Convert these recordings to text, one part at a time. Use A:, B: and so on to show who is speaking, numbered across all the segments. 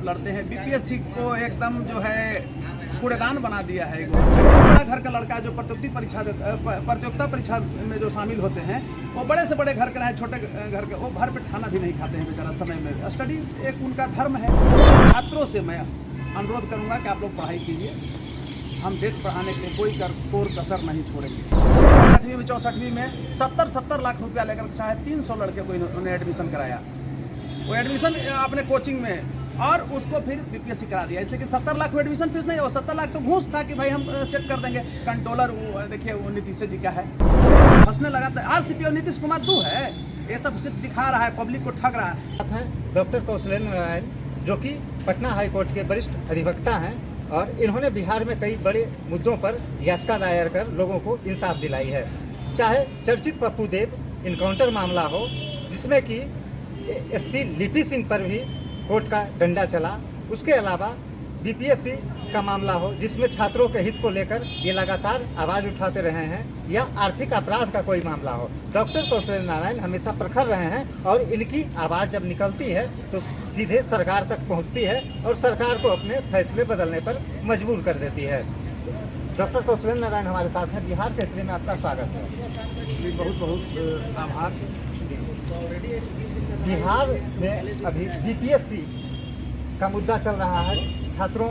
A: खिलाफ लड़ते हैं। बीपीएससी को एकदम जो है कूड़ेदान बना दिया है। बड़ा घर का लड़का जो प्रतियोगिता परीक्षा में जो शामिल होते हैं वो बड़े से बड़े घर के रहे, छोटे घर के, वो भर पेट खाना भी नहीं खाते हैं बेचारा समय में। स्टडी एक उनका धर्म है। छात्रों से मैं अनुरोध करूंगा कि आप लोग पढ़ाई कीजिए। हम डेट पढ़ाने के लिए कोई कोर कसर नहीं छोड़ेंगे। 64वीं में 64वीं में 70 लाख रुपया लेकर चाहे 300 लड़के को इन्होंने एडमिशन कराया। वो एडमिशन अपने कोचिंग में और उसको फिर बीपीएससी करा दिया, इसलिए कि 70 लाख में एडमिशन फीस नहीं है। वो 70 लाख तो घूस था कि भाई हम सेट कर देंगे। कंट्रोलर वो देखिए वो नीतीश जी का है, फंसने लगा था। आज सीपीओ नीतीश कुमार 2 है। ये सब सिर्फ दिखा रहा है, पब्लिक को ठग रहा है।
B: डॉक्टर कौशलेंद्र नारायण जो कि पटना हाईकोर्ट के वरिष्ठ अधिवक्ता हैं और इन्होंने बिहार में कई बड़े मुद्दों पर याचिका दायर कर लोगों को इंसाफ दिलाई है। चाहे चर्चित पप्पू देव इनकाउंटर मामला हो, जिसमें कि एसपी लिपि सिंह पर भी कोर्ट का डंडा चला, उसके अलावा बीपीएससी का मामला हो जिसमें छात्रों के हित को लेकर ये लगातार आवाज़ उठाते रहे हैं, या आर्थिक अपराध का कोई मामला हो, डॉक्टर कौशलेंद्र नारायण हमेशा प्रखर रहे हैं और इनकी आवाज़ जब निकलती है तो सीधे सरकार तक पहुंचती है और सरकार को अपने फैसले बदलने पर मजबूर कर देती है। डॉक्टर कौशलेंद्र नारायण हमारे साथ हैं। बिहार केसरी में आपका स्वागत है।
A: बहुत बहुत आभार।
B: बिहार में अभी बीपीएससी का मुद्दा चल रहा है। छात्रों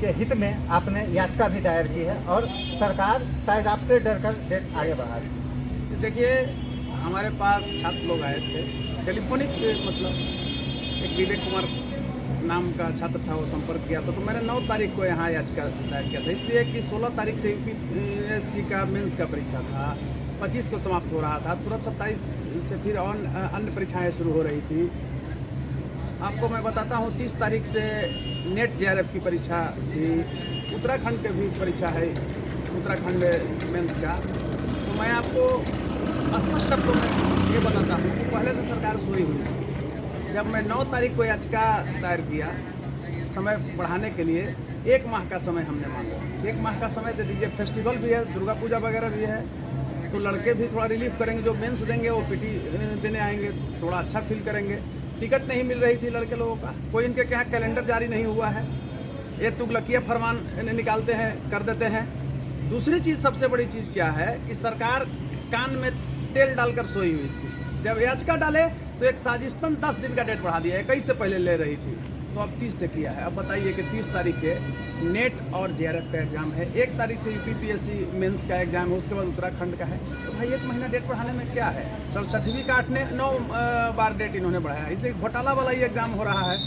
B: के हित में आपने याचिका भी दायर की है और सरकार शायद आपसे डरकर डेट आगे बढ़ा रही।
A: देखिए, हमारे पास छात्र लोग आए थे, टेलीफोनिक मतलब एक विवेक कुमार नाम का छात्र था, वो संपर्क किया तो मैंने 9 तारीख को यहाँ याचिका दायर किया था, इसलिए कि 16 तारीख से यूपीएससी का मेंस का परीक्षा था, 25 को समाप्त हो रहा था, तुरंत 27 से फिर अन्य परीक्षाएं शुरू हो रही थी। आपको मैं बताता हूँ 30 तारीख से नेट जेआरएफ की परीक्षा थी, उत्तराखंड के भी परीक्षा है, उत्तराखंड मेंस का। तो मैं आपको स्पष्ट शब्दों में ये बताता हूँ कि पहले से सरकार सोई हुई थी। जब मैं 9 तारीख को याचिका दायर किया समय बढ़ाने के लिए, 1 माह का समय हमने मांगा। 1 माह का समय दे दीजिए, फेस्टिवल भी है, दुर्गा पूजा वगैरह भी है, तो लड़के भी थोड़ा रिलीफ करेंगे। जो मेंस देंगे वो पीटी देने आएंगे, थोड़ा अच्छा फील करेंगे। टिकट नहीं मिल रही थी लड़के लोगों का, कोई इनके क्या कैलेंडर जारी नहीं हुआ है, ये तुगलकिया फरमान निकालते हैं, कर देते हैं। दूसरी चीज़, सबसे बड़ी चीज़ क्या है कि सरकार कान में तेल डालकर सोई हुई थी। जब याचिका डाले तो एक साजिशतन 10 दिन का डेट बढ़ा दिया, 21 से पहले ले रही थी, तो अब 30 से किया है। अब बताइए कि 30 तारीख के नेट और जेआरएफ का एग्जाम है, 1 तारीख से यूपीपीएससी मेंस का एग्जाम है, उसके बाद उत्तराखंड का है। तो भाई 1 महीना डेट बढ़ाने में क्या है? 67वीं का 9 बार डेट इन्होंने बढ़ाया, इसलिए घोटाला वाला ही एग्जाम हो रहा है।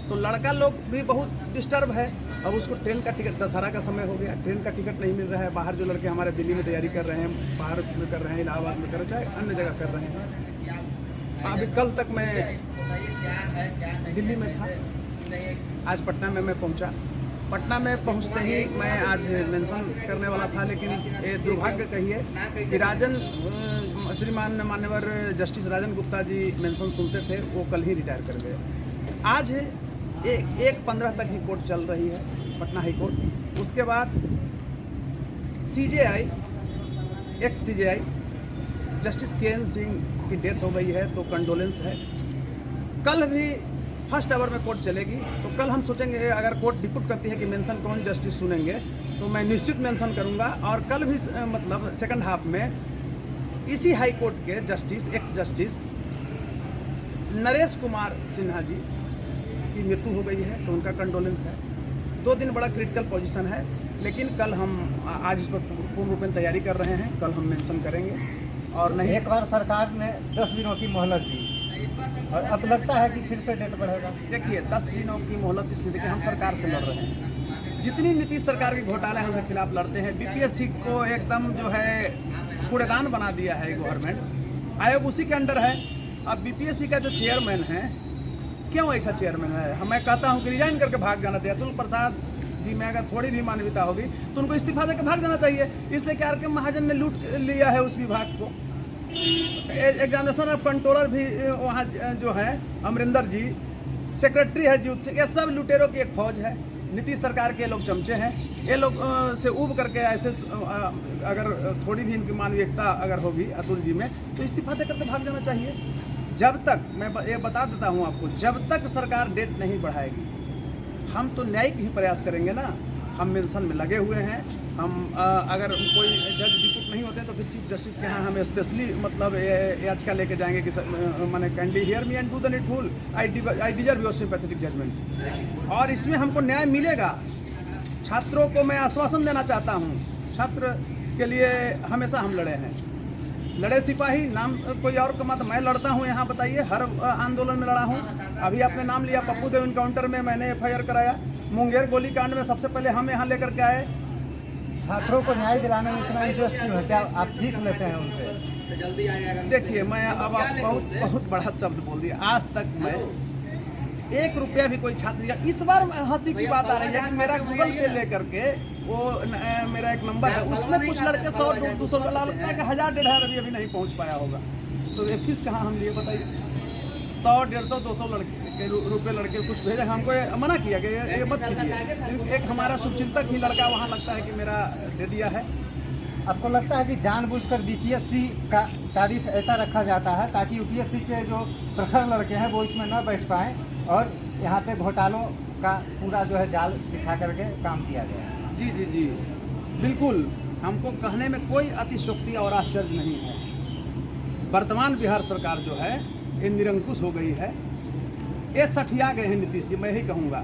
A: तो लड़का लोग भी बहुत डिस्टर्ब है। अब उसको ट्रेन का टिकट, दशहरा का समय हो गया, ट्रेन का टिकट नहीं मिल रहा है। बाहर जो लड़के हमारे दिल्ली में तैयारी कर रहे हैं, बाहर में कर रहे हैं, इलाहाबाद में कर रहे हैं, चाहे अन्य जगह कर रहे हैं। अभी कल तक मैं दिल्ली में था, आज पटना में मैं पहुंचा। पटना में पहुंचते ही मैं आज मेंशन करने वाला था, लेकिन ये दुर्भाग्य कहिए कि श्रीमान मान्यवर जस्टिस राजन गुप्ता जी मेंशन सुनते थे, वो कल ही रिटायर कर गए। आज 1-15 तक ही कोर्ट चल रही है, पटना हाई कोर्ट। उसके बाद CJI, ex CJI justice K N Singh की डेथ हो गई है, तो कंडोलेंस है। कल भी फर्स्ट आवर में कोर्ट चलेगी, तो कल हम सोचेंगे अगर कोर्ट डिपुट करती है कि मेंशन कौन जस्टिस सुनेंगे, तो मैं निश्चित मेंशन करूंगा। और कल भी मतलब सेकंड हाफ में इसी हाई कोर्ट के justice, ex justice Naresh Kumar Sinha ji की मृत्यु हो गई है, तो उनका कंडोलेंस है। 2 दिन बड़ा क्रिटिकल पोजीशन है, लेकिन कल हम आज इस पर पूर्ण रूप में तैयारी कर रहे हैं, कल हम मेंशन करेंगे। और नहीं,
B: एक बार सरकार ने 10 दिनों की मोहलत दी और अब लगता है कि फिर से डेट बढ़ेगा।
A: देखिए, 10 दिनों की मोहलत इसलिए देखिए, हम सरकार से लड़ रहे हैं। जितनी नीतीश सरकार के घोटाले हैं उनके खिलाफ लड़ते हैं। बीपीएससी को एकदम जो है कूड़ेदान बना दिया है गवर्नमेंट, आयोग उसी के अंडर है। अब बीपीएससी का जो चेयरमैन है, क्यों ऐसा चेयरमैन है? मैं कहता हूँ कि रिजाइन करके भाग जाना चाहिए। अतुल प्रसाद जी में अगर थोड़ी भी मानवीयता होगी तो उनको इस्तीफा देकर भाग जाना चाहिए, इसलिए कि आर.के. महाजन ने लूट लिया है उस विभाग को। एग्जामिनेशन ऑफ कंट्रोलर भी वहाँ जो है अमरिंदर जी, सेक्रेटरी है जीत सिंह, ये सब लुटेरों की एक फौज है। नीतीश सरकार के लोग चमचे हैं, ये लोग से ऊब करके ऐसे अगर थोड़ी भी इनकी मानवीयता अगर होगी अतुल जी में, तो इस्तीफा देकर के भाग जाना चाहिए। जब तक, मैं ये बता देता हूँ आपको, जब तक सरकार डेट नहीं बढ़ाएगी हम तो न्यायिक ही प्रयास करेंगे ना। हम मेंशन में लगे हुए हैं। हम अगर कोई जज डिप्यूट नहीं होते तो फिर चीफ जस्टिस के यहाँ हम स्पेशली मतलब याचिका लेके जाएंगे कि मैंने kindly hear me and do the needful, I deserve your sympathetic judgement. और इसमें हमको न्याय मिलेगा। छात्रों को मैं आश्वासन देना चाहता हूँ, छात्र के लिए हमेशा हम लड़े हैं। लड़े सिपाही नाम कोई और कमा तो मैं लड़ता हूँ यहाँ, बताइए, हर आंदोलन में लड़ा हूँ। अभी आपने नाम लिया पप्पू देव इनकाउंटर में मैंने FIR कराया। मुंगेर गोलीकांड में सबसे पहले हम यहाँ लेकर के आए।
B: छात्रों को न्याय दिलाने में इतना इंटरेस्ट क्यों है? क्या आप फीस लेते हैं उनसे?
A: देखिए, मैं अब आप बहुत बड़ा शब्द बोल दिया। आज तक मैं 1 रुपया भी कोई छात्र, इस बार हंसी की बात आ रही है कि मेरा गूगल पे लेकर के वो मेरा एक नंबर है, उसमें कुछ लड़के 100-200 डॉलर लगता है कि 1000-1500 अभी नहीं पहुंच पाया होगा। तो ये फीस कहाँ हम लिए बताइए? 100-150-200 रुपये लड़के कुछ भेजे, हमको मना किया कि ये मत कीजिए। एक हमारा शुभचिंतक ही लड़का वहाँ लगता है कि मेरा दे दिया है।
B: आपको लगता है कि जानबूझकर BPSC का तारीफ ऐसा रखा जाता है ताकि UPSC के जो प्रखर लड़के हैं वो इसमें न बैठ पाएँ और यहाँ पे घोटालों का पूरा जो है जाल बिछा करके काम किया गया है?
A: जी बिल्कुल। हमको कहने में कोई अतिशयोक्ति और आश्चर्य नहीं है। वर्तमान बिहार सरकार जो है ये निरंकुश हो गई है। ये सठिया गए हैं नीतीश जी, मैं ही कहूँगा।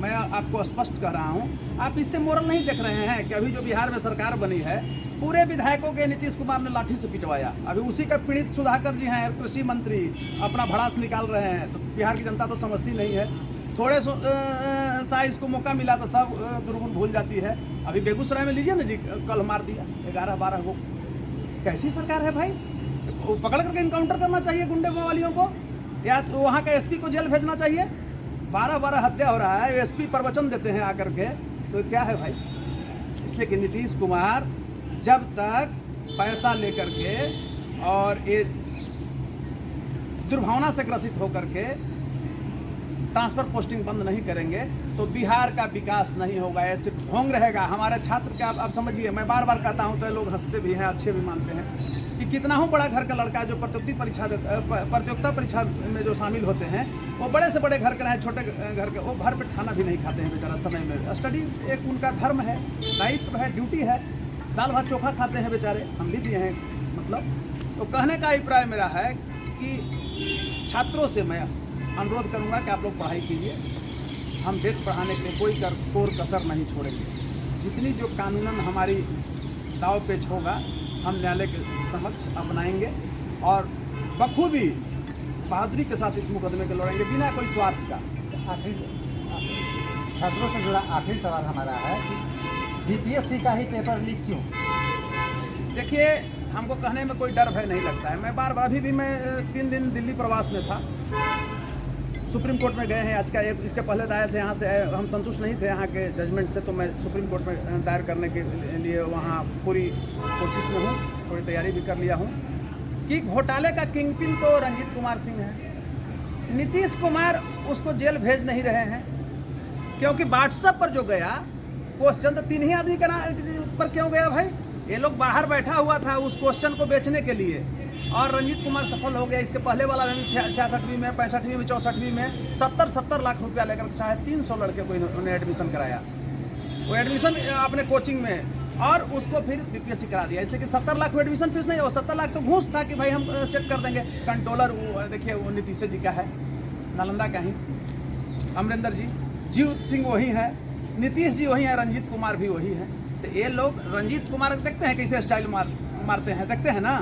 A: मैं आपको स्पष्ट कह रहा हूँ। आप इससे मोरल नहीं देख रहे हैं कि अभी जो बिहार में सरकार बनी है पूरे विधायकों के नीतीश कुमार ने लाठी से पिटवाया। अभी उसी का पीड़ित सुधाकर जी हैं, कृषि मंत्री, अपना भड़ास निकाल रहे हैं। तो बिहार की जनता तो समझती नहीं है। थोड़े सा इसको मौका मिला तो सब दुर्गुण भूल जाती है। अभी बेगूसराय में लीजिए ना जी, कल मार दिया 11-12 को। कैसी सरकार है भाई? पकड़ करके इनकाउंटर करना चाहिए गुंडे वालियों को, या तो वहाँ के SP को जेल भेजना चाहिए। 12-12 हत्या हो रहा है, SP प्रवचन देते हैं आकर के, तो क्या है भाई? इसलिए कि नीतीश कुमार जब तक पैसा लेकर के और ये दुर्भावना से ग्रसित होकर के ट्रांसफर पोस्टिंग बंद नहीं करेंगे तो बिहार का विकास नहीं होगा। ऐसे ढोंग रहेगा। हमारे छात्र का आप समझिए, मैं बार बार कहता हूँ तो लोग हंसते भी हैं, अच्छे भी मानते हैं कि कितना हो बड़ा घर का लड़का जो प्रतियोगिता परीक्षा में जो शामिल होते हैं वो बड़े से बड़े घर के रहे, छोटे घर के, वो भर पेट खाना भी नहीं खाते हैं बेचारा समय में। स्टडी एक उनका धर्म है, दायित्व है, ड्यूटी है। दाल भात चोखा खाते हैं बेचारे, हम भी दिए हैं। मतलब तो कहने का अभिप्राय मेरा है कि छात्रों से मैं अनुरोध करूंगा कि आप लोग पढ़ाई कीजिए। हम डेट बढ़ाने के लिए कोई कोर कसर नहीं छोड़ेंगे। जितनी जो कानूनन हमारी दाव पेच होगा हम न्यायालय के समक्ष अपनाएंगे और बखूबी बहादुरी के साथ इस मुकदमे को लड़ेंगे बिना कोई स्वार्थ का।
B: आखिरी छात्रों से जुड़ा आखिरी सवाल हमारा है कि BPSC का ही पेपर लीक क्यों?
A: देखिए, हमको कहने में कोई डर भय नहीं लगता है। मैं बार बार अभी भी मैं 3 दिन दिल्ली प्रवास में था। सुप्रीम कोर्ट में गए हैं। आज का एक इसके पहले दायर थे, यहाँ से हम संतुष्ट नहीं थे यहाँ के जजमेंट से, तो मैं सुप्रीम कोर्ट में दायर करने के लिए वहाँ पूरी कोशिश में हूँ, थोड़ी तैयारी भी कर लिया हूँ कि घोटाले का किंगपिन तो रंजीत कुमार सिंह है। नीतीश कुमार उसको जेल भेज नहीं रहे हैं क्योंकि व्हाट्सएप पर जो गया क्वेश्चन तो 3 ही आदमी का पर क्यों गया भाई? ये लोग बाहर बैठा हुआ था उस क्वेश्चन को बेचने के लिए और रंजीत कुमार सफल हो गया। इसके पहले वाला में 66वीं में, 65वीं में, 64वीं में 70 लाख रुपया लेकर शायद 300 लड़के को इन्होंने एडमिशन कराया। वो एडमिशन अपने कोचिंग में और उसको फिर BPSC करा दिया। इसलिए कि 70 लाख एडमिशन फीस नहीं, और 70 लाख तो घूस था कि भाई हम सेट कर देंगे। कंट्रोलर वो देखिए वो नीतीश जी का है, नालंदा का ही अमरिंदर जी, जीव सिंह वही है, नीतीश जी वही है, रंजीत कुमार भी वही है। तो ये लोग रंजीत कुमार देखते हैं कैसे स्टाइल मारते हैं, देखते हैं ना।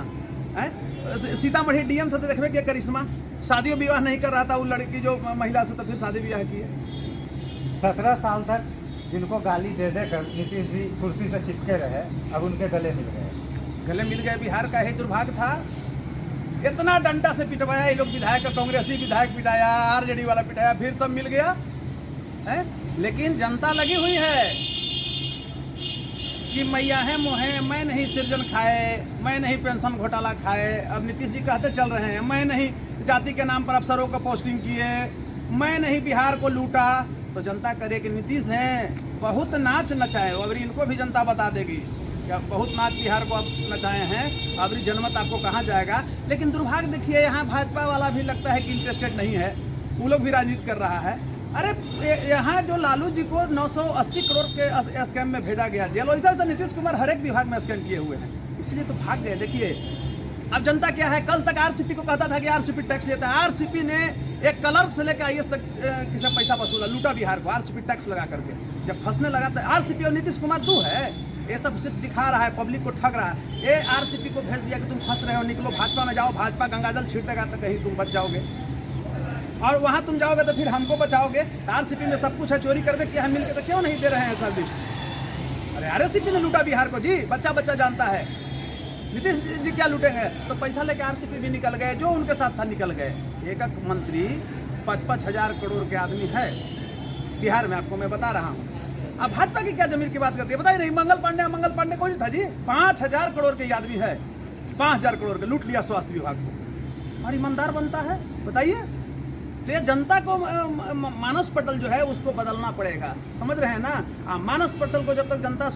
A: सीतामढ़ी DM थे तो देखबे क्या करिश्मा, शादी विवाह नहीं कर रहा था वो लड़की जो महिला से, तो फिर शादी विवाह की है।
B: 17 साल तक जिनको गाली दे देकर नीतीश जी कुर्सी से चिपके रहे, अब उनके गले मिल गए।
A: बिहार का ही दुर्भाग्य था। इतना डंडा से पिटवाया ये लोग, विधायक, कांग्रेसी विधायक पिटाया, RJD वाला पिटाया, फिर सब मिल गया है। लेकिन जनता लगी हुई है कि मैया है मोहे, मैं नहीं सृजन खाए, मैं नहीं पेंशन घोटाला खाए। अब नीतीश जी कहते चल रहे हैं मैं नहीं जाति के नाम पर अफसरों को पोस्टिंग किए, मैं नहीं बिहार को लूटा। तो जनता करे कि नीतीश हैं बहुत नाच नचाए, अगर इनको भी जनता बता देगी कि बहुत नाच बिहार को अब नचाए हैं, अभी जनमत आपको कहाँ जाएगा। लेकिन दुर्भाग्य देखिए यहाँ भाजपा वाला भी लगता है कि इंटरेस्टेड नहीं है, वो लोग भी राजनीति कर रहा है। अरे यहाँ जो लालू जी को 980 करोड़ के स्कैम में भेजा गया जेल, वैसा वैसा नीतीश कुमार हर एक विभाग में स्कैम किए हुए हैं, इसलिए तो भाग गए। देखिए अब जनता क्या है, कल तक आरसीपी को कहता था कि आरसीपी टैक्स लेता है, आरसीपी ने एक क्लर्क से लेकर आईएएस तक किसी पैसा वसूला, लूटा बिहार को आरसीपी टैक्स लगा करके। जब फंसने लगा तो आरसीपी और नीतीश कुमार दो है, ये सब सिर्फ दिखा रहा है, पब्लिक को ठग रहा है। ये आरसीपी को भेज दिया कि तुम फंस रहे हो, निकलो भाजपा में जाओ, भाजपा गंगाजल छींटेगा तो कहीं तुम बच जाओगे, और वहां तुम जाओगे तो फिर हमको बचाओगे। आरसीपी में सब कुछ है, चोरी करके किया, हम मिलकर तो क्यों नहीं दे रहे हैं सर्विस। अरे आरसीपी ने लूटा बिहार को जी, बच्चा बच्चा जानता है। नीतीश जी क्या लूटेंगे, तो पैसा लेके आरसीपी भी निकल गए, जो उनके साथ था निकल गए। एक एक मंत्री 5-5 हजार करोड़ के आदमी है बिहार में, आपको मैं बता रहा हूँ। अब भाजपा की क्या जमीन की बात करती है, बताइए नहीं। मंगल पांडे कौन था जी, 5000 करोड़ के आदमी है, 5000 करोड़ के लूट लिया स्वास्थ्य विभाग को, और ईमानदार बनता है, बताइए। तो ये जनता को मानस पटल जो है उसको बदलना पड़ेगा, समझ रहे हैं ना। मानस पटल को जब तक जनता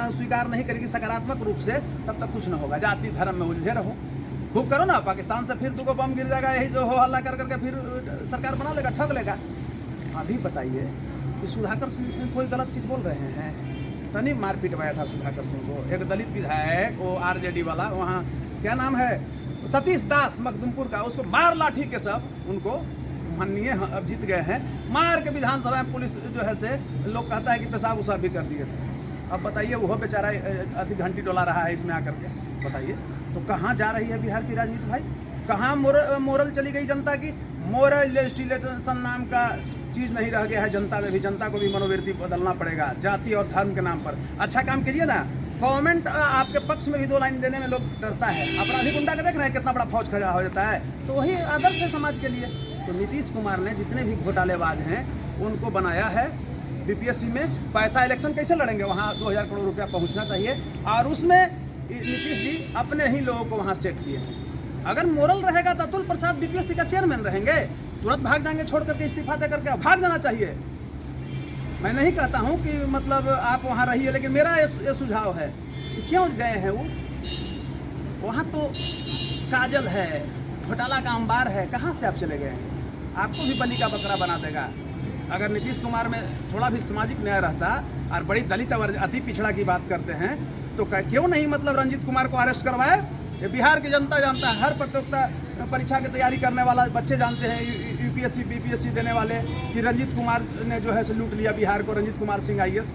A: स्वीकार नहीं करेगी सकारात्मक रूप से, तब तक कुछ न होगा। जाति धर्म में उलझे रहो, खूब करो ना, पाकिस्तान से फिर 2 बम गिर जाएगा, यही जो हो हल्ला कर करके फिर सरकार बना लेगा, ठग लेगा। अभी बताइए कि सुधाकर सिंह कोई गलत चीज बोल रहे हैं, तनी मार पीटवाया था सुधाकर सिंह को, एक दलित विधायक, वो आरजेडी वाला, वहाँ क्या नाम है, सतीश दास मखदुमपुर का, उसको मार लाठी के सब उनको माननीय अब जीत गए हैं, मार के विधानसभा में पुलिस जो है से लोग कहता है कि पेशाब उसाब भी कर दिए थे। अब बताइए वो बेचारा अति घंटी डोला रहा है इसमें आकर के, बताइए। तो कहाँ जा रही है बिहार की राजनीति भाई, कहाँ मोरल चली गई जनता की। मोरल लेजिस्लेशन नाम का चीज नहीं रह गया है जनता में भी, जनता को भी मनोवृत्ति बदलना पड़ेगा जाति और धर्म के नाम पर। अच्छा काम कीजिए ना, गवर्नमेंट आपके पक्ष में भी 2 लाइन देने में लोग डरता है। अपराधी गुंडा का देख रहे हैं कितना बड़ा फौज खड़ा हो जाता है, तो वही आदर्श है समाज के लिए। तो नीतीश कुमार ने जितने भी घोटालेबाज हैं उनको बनाया है बीपीएससी में। पैसा इलेक्शन कैसे लड़ेंगे, वहाँ 2000 करोड़ रुपया पहुँचना चाहिए, और उसमें नीतीश जी अपने ही लोगों को वहाँ सेट किए हैं। अगर मोरल रहेगा तो अतुल प्रसाद बीपीएससी का चेयरमैन रहेंगे, तुरंत भाग जाएंगे, छोड़ करके इस्तीफा दे करके भाग जाना चाहिए। मैं नहीं कहता हूं कि मतलब आप वहां रहिए, लेकिन मेरा ये सुझाव है कि क्यों गए हैं वो वहां, तो काजल है, घोटाला का अंबार है, कहां से आप चले गए हैं। आपको भी बलि का बकरा बना देगा। अगर नीतीश कुमार में थोड़ा भी सामाजिक न्याय रहता और बड़ी दलित और अति पिछड़ा की बात करते हैं, तो क्यों नहीं मतलब रंजीत कुमार को अरेस्ट करवाए। ये बिहार की जनता जानता है, हर प्रतियोगिता परीक्षा की तैयारी करने वाला बच्चे जानते हैं, यूपीएससी बीपीएससी देने वाले, कि रंजीत कुमार ने जो है से लूट लिया बिहार को। रंजीत कुमार सिंह आईएएस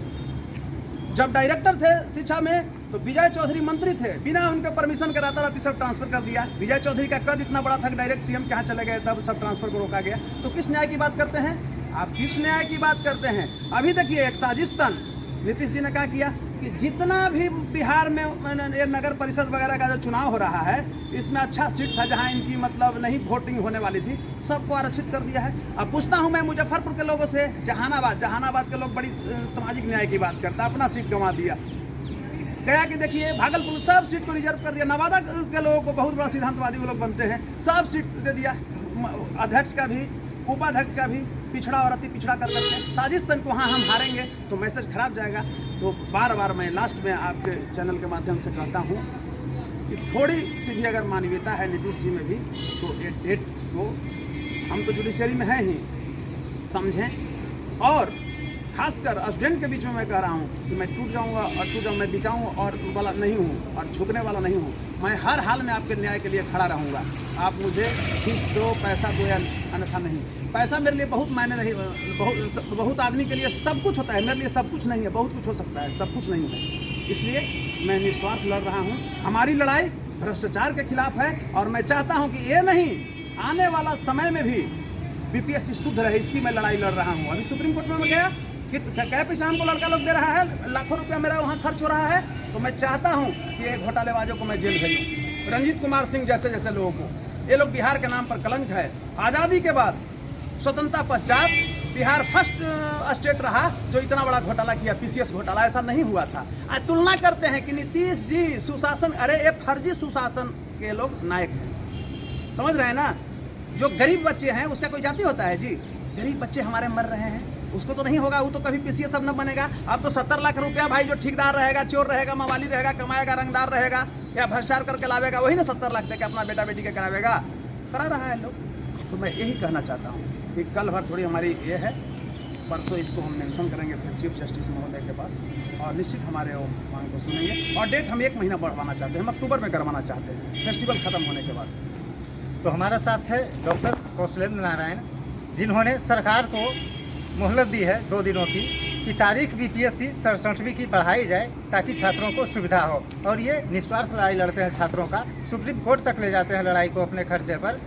A: जब डायरेक्टर थे शिक्षा में, तो विजय चौधरी मंत्री थे, बिना उनके परमिशन के राताराती सब ट्रांसफर कर दिया। विजय चौधरी का कद इतना बड़ा था कि डायरेक्ट सीएम के यहाँ चले गए, तब सब ट्रांसफर को रोका गया। तो किस न्याय की बात करते हैं आप, किस न्याय की बात करते हैं। अभी देखिए एक साजिशतन नीतीश जी ने क्या किया कि जितना भी बिहार में नगर परिषद वगैरह का जो चुनाव हो रहा है, इसमें अच्छा सीट था जहां इनकी मतलब नहीं वोटिंग होने वाली थी, सबको आरक्षित कर दिया है। अब पूछता हूं मैं मुजफ्फरपुर के लोगों से, जहानाबाद के लोग बड़ी सामाजिक न्याय की बात करते हैं, अपना सीट गंवा दिया। गया कि देखिए भागलपुर सब सीट को रिजर्व कर दिया, नवादा के लोगों को बहुत बड़ा सिद्धांतवादी वो लोग बनते हैं, सब सीट दे दिया, अध्यक्ष का भी उपाध्यक्ष का भी, पिछड़ा और अति पिछड़ा कर करके साजिश तक वहाँ हम हारेंगे तो मैसेज खराब जाएगा। तो बार बार मैं लास्ट में आपके चैनल के माध्यम से कहता हूँ कि थोड़ी सी भी अगर मानवीयता है नीतीश जी में भी, तो ये डेट को हम तो जुडिशरी में हैं ही, समझें। और खासकर स्टूडेंट के बीच में मैं कह रहा हूँ कि मैं टूट जाऊँ, मैं बिकाऊँ और वाला नहीं हूँ और झुकने वाला नहीं हूँ। मैं हर हाल में आपके न्याय के लिए खड़ा रहूँगा। आप मुझे फीस दो, पैसा दो या अन्यथा नहीं। पैसा मेरे लिए बहुत मायने नहीं, बहुत आदमी के लिए सब कुछ होता है, मेरे लिए सब कुछ नहीं है। बहुत कुछ हो सकता है, सब कुछ नहीं है। इसलिए मैं निस्वार्थ लड़ रहा हूँ। हमारी लड़ाई भ्रष्टाचार के खिलाफ है, और मैं चाहता हूँ कि ये नहीं, आने वाला समय में भी बीपीएससी शुद्ध रहे, इसकी मैं लड़ाई लड़ रहा हूँ। अभी सुप्रीम कोर्ट में गया कि क्या पैसा हमको लड़का लोग दे रहा है, लाखों रुपया मेरा वहाँ खर्च हो रहा है, तो मैं चाहता हूँ कि ये घोटालेबाजों को मैं जेल भेजूँ। रंजीत कुमार सिंह जैसे लोगों को, ये लोग बिहार के नाम पर कलंक है। आज़ादी के बाद स्वतंत्रता पश्चात बिहार फर्स्ट स्टेट रहा जो इतना बड़ा घोटाला किया, पीसीएस घोटाला ऐसा नहीं हुआ था। आज तुलना करते हैं कि नीतीश जी सुशासन, अरे ये फर्जी सुशासन के लोग नायक हैं, समझ रहे हैं ना। जो गरीब बच्चे हैं उसका कोई जाति होता है जी, गरीब बच्चे हमारे मर रहे हैं, उसको तो नहीं होगा, वो तो कभी पीसीएस अब न बनेगा। अब तो 70 लाख रुपया भाई जो ठेकेदार रहेगा, चोर रहेगा, मवाली रहेगा, कमाएगा, रंगदार रहेगा या भ्रष्टाचार करके लावेगा, वही ना 70 लाख देके अपना बेटा बेटी के करावेगा, करा रहा है लोग। तो मैं यही कहना चाहता हूँ कि कल भर थोड़ी हमारी ये है, परसों इसको हम मेंशन करेंगे फिर चीफ जस्टिस महोदय के पास, और निश्चित हमारे वो मांग को सुनेंगे। और डेट हम 1 महीना बढ़वाना चाहते हैं, हम अक्टूबर में करवाना चाहते हैं, फेस्टिवल खत्म होने के बाद।
B: तो हमारा साथ है डॉक्टर कौशलेंद्र नारायण, जिन्होंने सरकार को मोहलत दी है 2 दिनों की कि तारीख बीपीएससी 67वीं की बढ़ाई जाए ताकि छात्रों को सुविधा हो, और ये निस्वार्थ लड़ाई लड़ते हैं छात्रों का, सुप्रीम कोर्ट तक ले जाते हैं लड़ाई को अपने खर्चे पर।